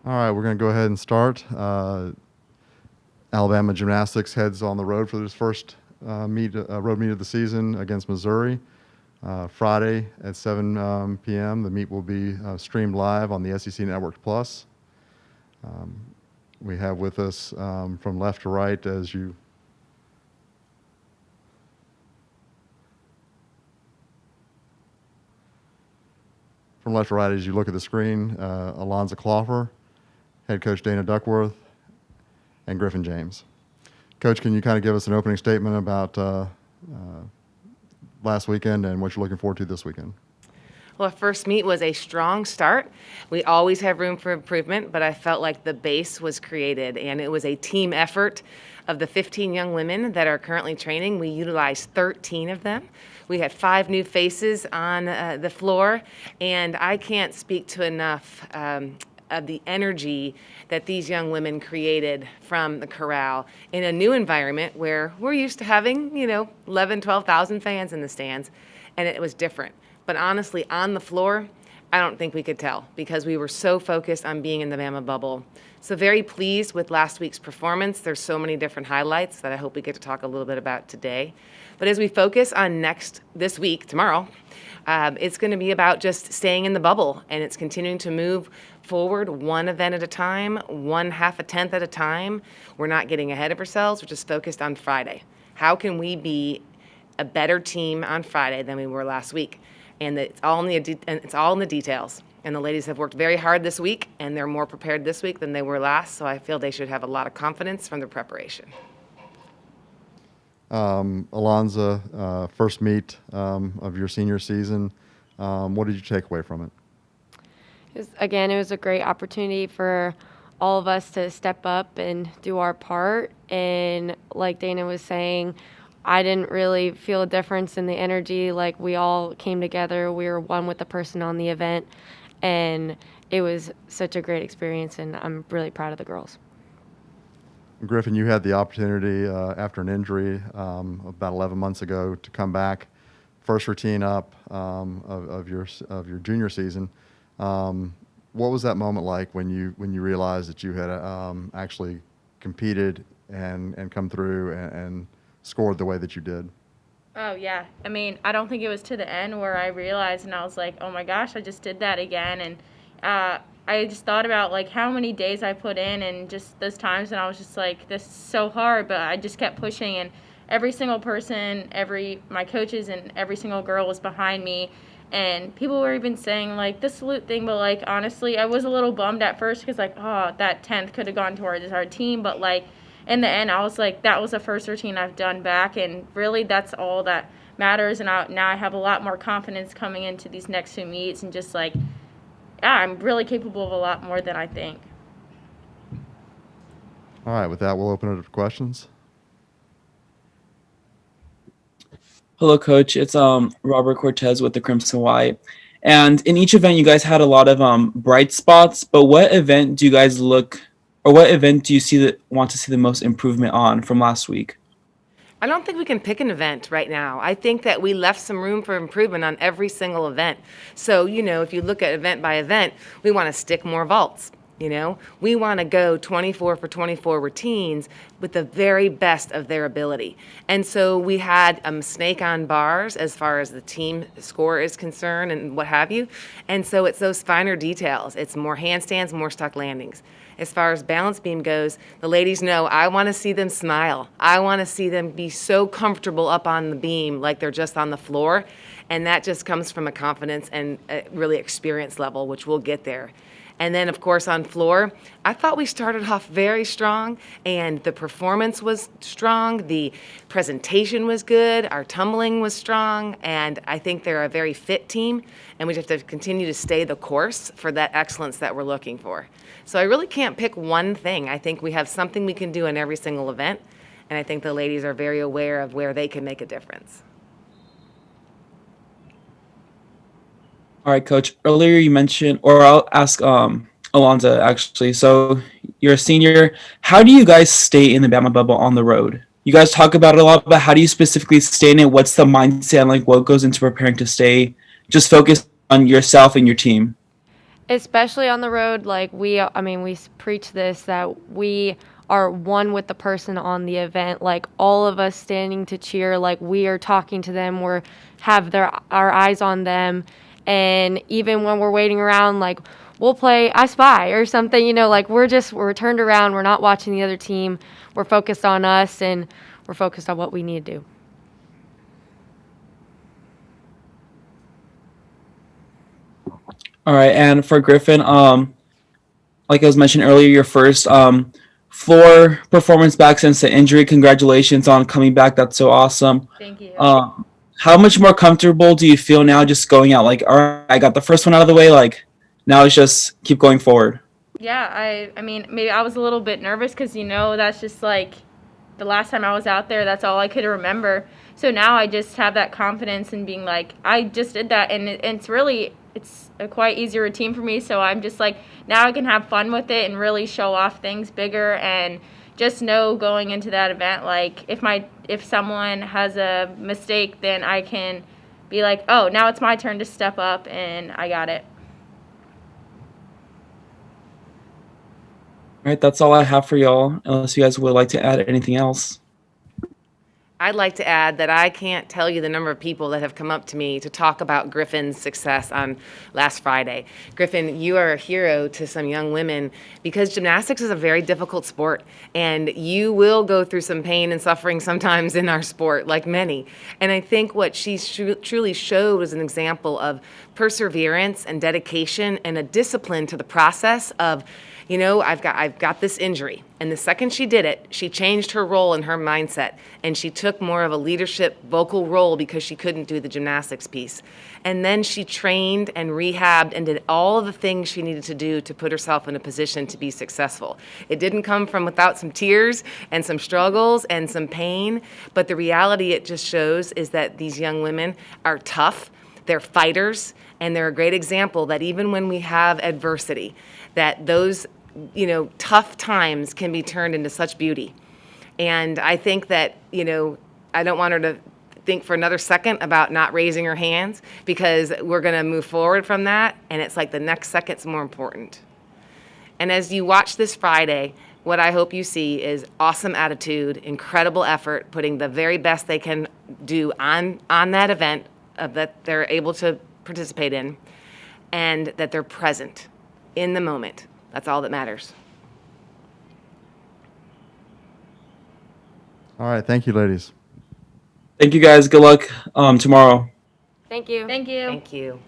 All right, we're going to go ahead and start. Alabama Gymnastics heads on the road for this first road meet of the season against Missouri. Friday at 7 p.m. The meet will be streamed live on the SEC Network Plus. We have with us from left to right as you look at the screen, Alonzo Klopfer, head coach Dana Duckworth, and Griffin James. Coach, can you kind of give us an opening statement about last weekend and what you're looking forward to this weekend? Well, our first meet was a strong start. We always have room for improvement, but I felt like the base was created, and it was a team effort. Of the 15 young women that are currently training, we utilized 13 of them. We had 5 new faces on the floor, and I can't speak to enough of the energy that these young women created from the corral in a new environment where we're used to having, 11, 12,000 fans in the stands, and it was different. But honestly, on the floor, I don't think we could tell because we were so focused on being in the Bama bubble. So very pleased with last week's performance. There's so many different highlights that I hope we get to talk a little bit about today. But as we focus on this week, tomorrow, it's going to be about just staying in the bubble, and it's continuing to move forward one event at a time, 1/2 a tenth at a time. We're not getting ahead of ourselves. We're just focused on Friday. How can we be a better team on Friday than we were last week? And it's all in the details. And the ladies have worked very hard this week, and they're more prepared this week than they were last. So I feel they should have a lot of confidence from their preparation. Alonzo, first meet of your senior season. What did you take away from it? It was a great opportunity for all of us to step up and do our part. And like Dana was saying, I didn't really feel a difference in the energy. Like, we all came together. We were one with the person on the event. And it was such a great experience, and I'm really proud of the girls. Griffin, you had the opportunity after an injury about 11 months ago to come back, first routine up of your junior season. What was that moment like when you realized that you had actually competed and come through and scored the way that you did? Oh, yeah. I mean, I don't think it was to the end where I realized and I was like, oh my gosh, I just did that again. And I just thought about like how many days I put in and just those times, and I was just like, this is so hard, but I just kept pushing, and every single person, my coaches and every single girl was behind me. And people were even saying like the salute thing, but like honestly, I was a little bummed at first because like, oh, that 10th could have gone towards our team, but like in the end, I was like, that was the first routine I've done back, and really that's all that matters. And now I have a lot more confidence coming into these next 2 meets, and just like, yeah, I'm really capable of a lot more than I think. All right, with that, we'll open it up for questions. Hello, Coach. It's Robert Cortez with the Crimson White. And in each event, you guys had a lot of bright spots, but what event do you guys want to see the most improvement on from last week? I don't think we can pick an event right now. I think that we left some room for improvement on every single event. So, if you look at event by event, we want to stick more vaults. We want to go 24 for 24 routines with the very best of their ability. And so we had a snake on bars as far as the team score is concerned and what have you. And so it's those finer details. It's more handstands, more stuck landings. As far as balance beam goes, the ladies know I want to see them smile. I want to see them be so comfortable up on the beam like they're just on the floor. And that just comes from a confidence and a really experience level, which we'll get there. And then, of course, on floor, I thought we started off very strong, and the performance was strong, the presentation was good, our tumbling was strong, and I think they're a very fit team, and we just have to continue to stay the course for that excellence that we're looking for. So I really can't pick one thing. I think we have something we can do in every single event, and I think the ladies are very aware of where they can make a difference. All right, Coach. Earlier you mentioned, or I'll ask Alonzo actually. So you're a senior. How do you guys stay in the Bama bubble on the road? You guys talk about it a lot, but how do you specifically stay in it? What's the mindset and like what goes into preparing to stay just focused on yourself and your team? especially on the road, like we preach this, that we are one with the person on the event, like all of us standing to cheer, like we are talking to them, we're have our eyes on them. And even when we're waiting around, like we'll play I Spy or something, like we're turned around, we're not watching the other team, we're focused on us, and we're focused on what we need to do. All right, and for Griffin, like I was mentioned earlier, your first floor performance back since the injury. Congratulations on coming back. That's so awesome. Thank you. How much more comfortable do you feel now just going out? Like, all right, I got the first one out of the way. Like, now it's just keep going forward. Yeah, I mean, maybe I was a little bit nervous because, that's just like the last time I was out there, that's all I could remember. So now I just have that confidence in being like, I just did that, and it's a quite easy routine for me. So I'm just like, now I can have fun with it and really show off things bigger, and just know going into that event, like if someone has a mistake, then I can be like, oh, now it's my turn to step up, and I got it. All right, that's all I have for y'all, unless you guys would like to add anything else. I'd like to add that I can't tell you the number of people that have come up to me to talk about Griffin's success on last Friday. Griffin, you are a hero to some young women because gymnastics is a very difficult sport, and you will go through some pain and suffering sometimes in our sport, like many. And I think what she truly showed was an example of perseverance and dedication and a discipline to the process of, I've got this injury. And the second she did it, she changed her role and her mindset. And she took more of a leadership vocal role because she couldn't do the gymnastics piece. And then she trained and rehabbed and did all of the things she needed to do to put herself in a position to be successful. It didn't come from without some tears and some struggles and some pain. But the reality it just shows is that these young women are tough. They're fighters. And they're a great example that even when we have adversity, that those tough times can be turned into such beauty. And I think that, I don't want her to think for another second about not raising her hands, because we're going to move forward from that, and it's like the next second's more important. And as you watch this Friday, what I hope you see is awesome attitude, incredible effort, putting the very best they can do on that event that they're able to participate in, and that they're present in the moment. That's all that matters. All right. Thank you, ladies. Thank you guys. Good luck tomorrow. Thank you. Thank you. Thank you.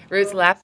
Roots left.